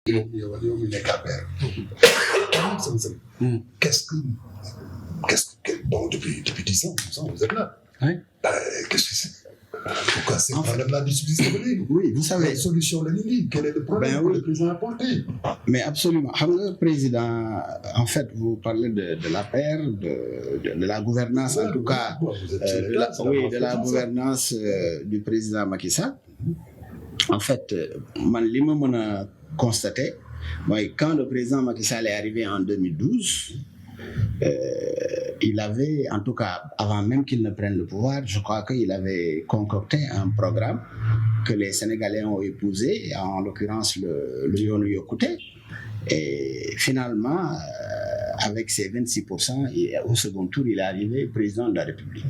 Qu'est-ce que bon, depuis 10 ans, 12 ans, vous êtes là. Oui. Qu'est-ce que c'est? Pourquoi c'est problème-là du subsiste? Oui, vous savez. La solution, quel est le problème que le président a apporté? Mais absolument. Le président, en fait, vous parlez de la paire, de la gouvernance, en tout cas, de la gouvernance du président Macky Sall. En fait, man, li ma mën a constater, quand le président Macky Sall est arrivé en 2012, il avait, en tout cas, avant même qu'il ne prenne le pouvoir, je crois qu'il avait concocté un programme que les Sénégalais ont épousé, en l'occurrence le Yoonu Yokkute. Et finalement, avec ses 26%, au second tour, il est arrivé président de la République.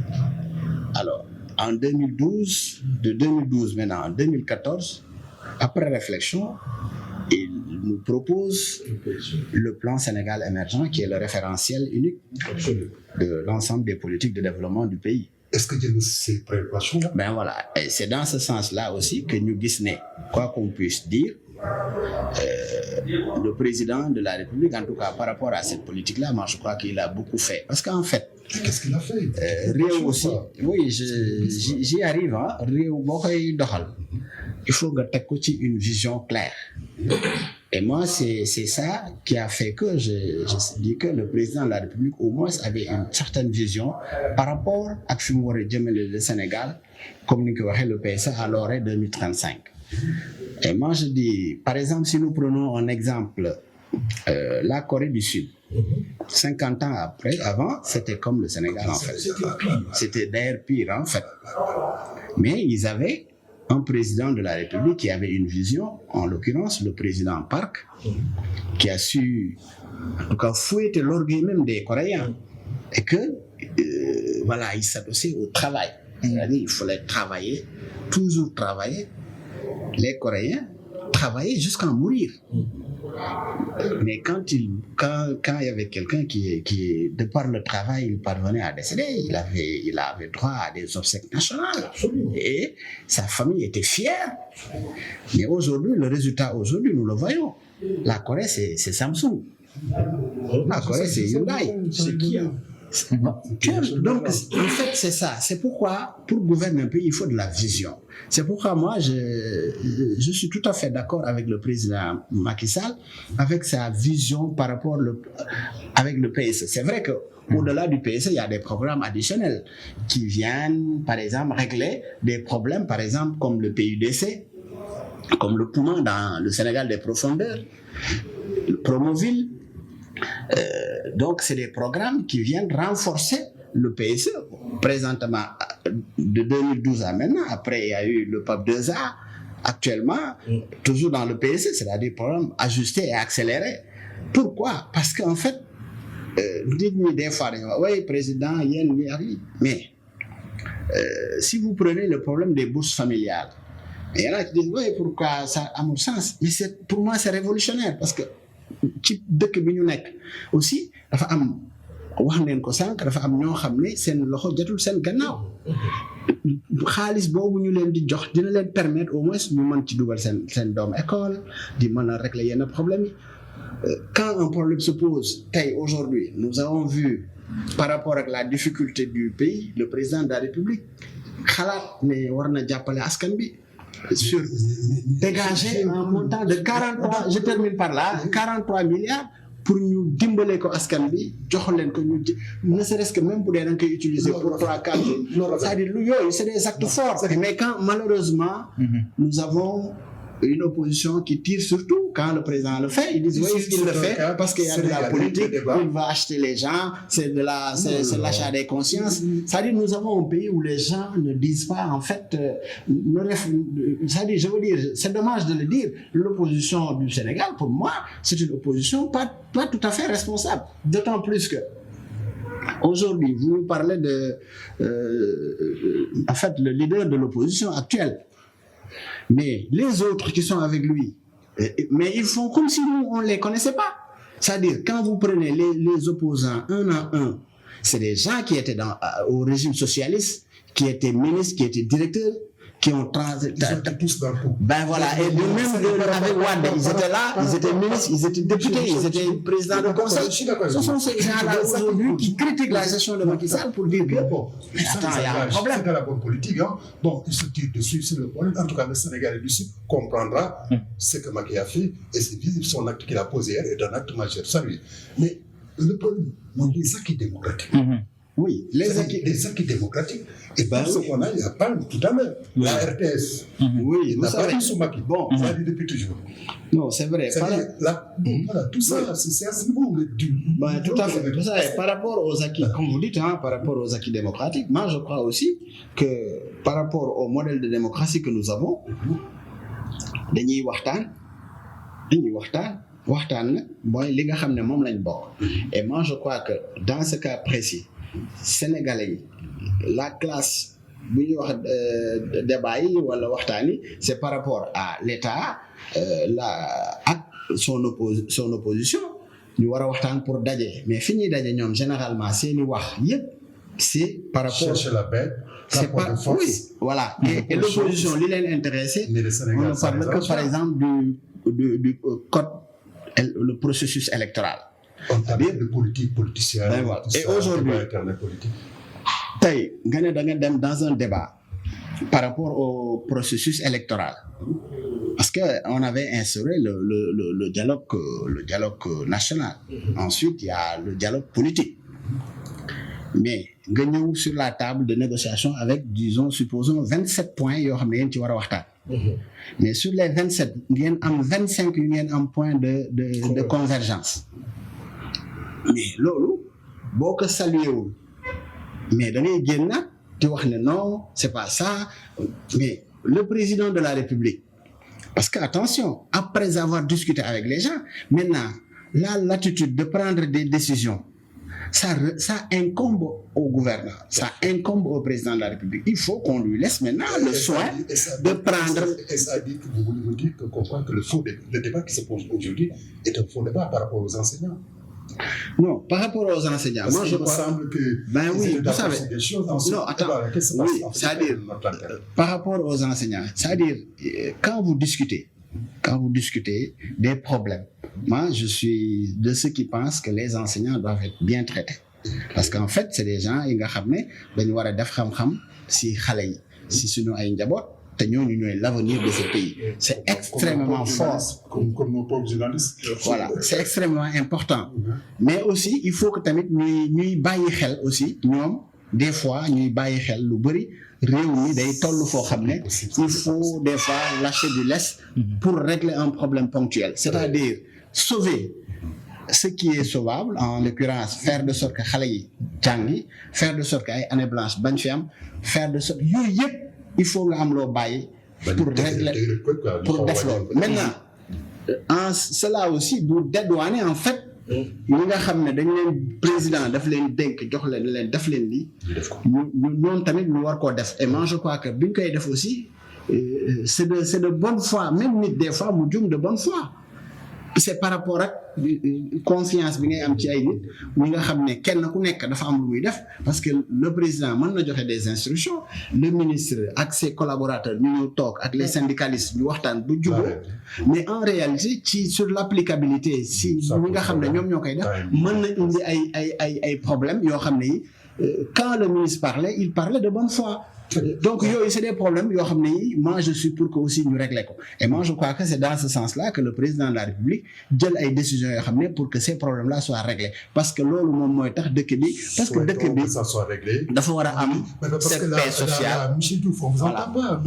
Alors, en 2012, de 2012 maintenant en 2014, après réflexion, il nous propose le plan Sénégal émergent qui est le référentiel unique de l'ensemble des politiques de développement du pays. Est-ce que il y a ces préoccupations-là? Ben voilà, et c'est dans ce sens-là aussi que nous disons, quoi qu'on puisse dire, le président de la République, en tout cas par rapport à cette politique-là, moi je crois qu'il a beaucoup fait. Parce qu'en fait, qu'est-ce qu'il a fait? Réew aussi, oui, j'y arrive, hein. Réew boo koy doxal, il faut que tu aies une vision claire. Et moi, c'est ça qui a fait que je dis que le président de la République, au moins, avait une certaine vision par rapport à ce que le Sénégal, comme nous avons le PSA à l'horizon 2035. Et moi, je dis, par exemple, si nous prenons un exemple, la Corée du Sud, 50 ans avant, c'était comme le Sénégal, en fait. C'était d'ailleurs pire, en fait. Mais ils avaient un président de la République qui avait une vision, en l'occurrence le président Park, qui a su, en tout cas, fouetter l'orgueil même des Coréens. Et que, voilà, il s'adossait au travail. C'est-à-dire qu'il fallait travailler, toujours travailler. Les Coréens travaillaient jusqu'à mourir. Mais quand il y avait quelqu'un qui, de par le travail, il parvenait à décéder, il avait droit à des obsèques nationales. Et sa famille était fière. Mais aujourd'hui, le résultat, nous le voyons. La Corée, c'est Samsung. La Corée, c'est Hyundai. C'est qui? Donc, en fait, c'est ça. C'est pourquoi, pour gouverner un pays, il faut de la vision. C'est pourquoi moi, je suis tout à fait d'accord avec le président Macky Sall, avec sa vision par rapport avec le PSE. C'est vrai qu'au-delà du PSE, il y a des programmes additionnels qui viennent, par exemple, régler des problèmes, par exemple, comme le PUDC, comme le poumon dans le Sénégal des profondeurs, le Promoville. Donc, c'est des programmes qui viennent renforcer le PSE. Présentement, de 2012 à maintenant, après il y a eu le PAP 2A, actuellement, toujours dans le PSE, c'est-à-dire programme ajusté et accéléré. Pourquoi? Parce qu'en fait, dites-moi des fois, oui, président, mais si vous prenez le problème des bourses familiales, il y en a qui disent, oui, pourquoi ça a mon sens? Mais pour moi, c'est révolutionnaire parce que ci dëkk bi ñu nekk aussi dafa am wax neen ko sànq dafa am ñoo xam ne seen loxo jotul seen gannaaw xaalis boobu ñu leen di jox dina leen permettre au moins ñu mën ci dugal seen doom école di mën a régler yenn problème yi quand un problème se pose tey aujourd'hui nous avons vu par rapport à la difficulté du pays le président de la République xalaat ne war na jàppale askan bi sur dégager un montant de 43, je termine par là, 43 milliards pour nous dimbler ko askan bi jox leen ko ñu ne serait-ce que même pour des gens qui utilisent pour 3-4 jours. C'est-à-dire c'est des actes forts. Mais quand malheureusement nous avons une opposition qui tire surtout quand le président le fait, ils disent oui, il le fait parce qu'il y a de la politique, il va acheter les gens, c'est l'achat des consciences. C'est-à-dire nous avons un pays où les gens ne disent pas en fait, c'est-à-dire je veux dire, c'est dommage de le dire, l'opposition du Sénégal pour moi c'est une opposition pas tout à fait responsable, d'autant plus que aujourd'hui vous nous parlez de en fait le leader de l'opposition actuelle. Mais les autres qui sont avec lui, mais ils font comme si nous, on ne les connaissait pas. C'est-à-dire, quand vous prenez les opposants un à un, c'est des gens qui étaient au régime socialiste, qui étaient ministres, qui étaient directeurs, qui ont été tous dans tout. Ben voilà, et de même avec Wade, ils étaient là, ils étaient ministres, ils étaient députés, ils étaient présidents de conseil. Ce sont ces gens-là aujourd'hui qui critiquent la gestion de Macky Sall pour dire que bon, mais attends, il y a un problème. C'est de la bonne politique. Hein. Bon, ils se tirent dessus, c'est le problème. En tout cas, le Sénégalais du Sud comprendra ce que Macky a fait et c'est visible, son acte qu'il a posé hier est un acte majeur. Salut. Mais le problème, les acquis démocratiques. Oui, les acquis démocratiques. Et par ce qu'on a, il y a pas tout à l'heure. La RTS. Oui, il n'a pas eu son Macky. Bon, ça dit depuis toujours. Non, c'est vrai. Voilà, tout ça, c'est à ce niveau. Tout à fait. Tout ça, par rapport aux acquis, comme vous dites, par rapport aux acquis démocratiques, moi je crois aussi que par rapport au modèle de démocratie que nous avons, dañuy waxtaan nag mooy li nga xam ne moom lañ bokk. Et moi je crois que dans ce cas précis sénégalais yi la classe bu ñuy wax débat yi wala waxtaan yi c'est par rapport à l'État ak son opposition ñu war a waxtaan pour daje mais fi ñuy daje ñoom généralement seeni wax yépp c'est par rapport chercher la paix. C'est pas, oui, voilà. Et l'opposition, li leen intéressé, on ne parle que par exemple du code, le processus électoral. On parle de politique politicienne. Ben voilà. Et aujourd'hui, dans un débat par rapport au processus électoral, parce qu'on avait instauré le dialogue national. Ensuite, il y a le dialogue politique. Mais nga ñëw sur la table de négociation avec, disons, supposons 27 points yoo xam ne yéen ci war a waxtaan. Mais sur les 27 ngeen am 25 yu ngeen am point de convergence. Mais loolu boo ko salué wul mais da ngay génn nag di wax ne non c'est pas ça. Mais le président de la République, parce que attention, après avoir discuté avec les gens, maintenant la latitude de prendre des décisions, ça incombe au gouverneur, ça incombe au président de la République. Il faut qu'on lui laisse maintenant le soin de prendre... Et ça dit que vous voulez me dire que comprendre que le débat qui se pose aujourd'hui est un faux débat par rapport aux enseignants. Non, par rapport aux enseignants. Parce moi, je me semble que... Ben oui, vous savez... Des choses dans non, attends. Oui, c'est-à-dire, par rapport aux enseignants, c'est-à-dire, quand vous discutez des problèmes, moi, je suis de ceux qui pensent que les enseignants doivent être bien traités. Parce qu'en fait, c'est des gens qui ont def xam-xam si xale yi si suñu ay njaboot te ñooñu ñooy l'avenir de ce pays. C'est extrêmement fort. Comme nos pauvres journalistes. Voilà, c'est extrêmement important. Mais aussi, il faut que tamit ñuy bàyyi xel aussi ñoom des fois ñuy bàyyi xel lu bëri réew mi day toll foo xam ne il faut des fois lâcher du lest pour régler un problème ponctuel. C'est-à-dire sauver ce qui est sauvable, en l'occurrence faire de sorte que xale yi jàngi, faire de sorte que ay année blanche bañ fi am, faire de sorte yooyu yëpp il faut nga am loo bàyyi pour régler pour def loolu. Maintenant en cela aussi du dédouaner en fait ñi nga xam ne dañ leen président daf leen dénk jox leen def leen lii ñu noonu tamit ñu war koo def. Et moi je crois que biñ koy def aussi c'est de bonne foi, même nit des fois mu jum de bonne foi. C'est par rapport ak confiance bi ngay am ci ay nit ñi nga xam ne kenn ku nekk dafa am lu muy def, parce que le président mën na joxe des instructions, le ministre ak ses collaborateurs ñu ñëw toog ak les syndicalistes ñu waxtaan bu jubóo, mais en réalité sur l'applicabilité si ñi nga xam ne ñoom ñoo koy def mën na indi ay problèmes yoo xam ne yi quand le ministre parlait, il parlait de bonne foi. Donc c'est des problèmes yoo xam ne yi moi je suis pour que aussi ñu régler ko. Et moi je crois que c'est dans ce sens-là que le président de la République jël ay décisions yoo xam ne pour que ces problèmes-là soient réglés, parce que loolu moom mooy tax dëkk bi parce que dëkk bi dafa war a am cette paix sociale. Monsieur Diouf, on vous entend pas.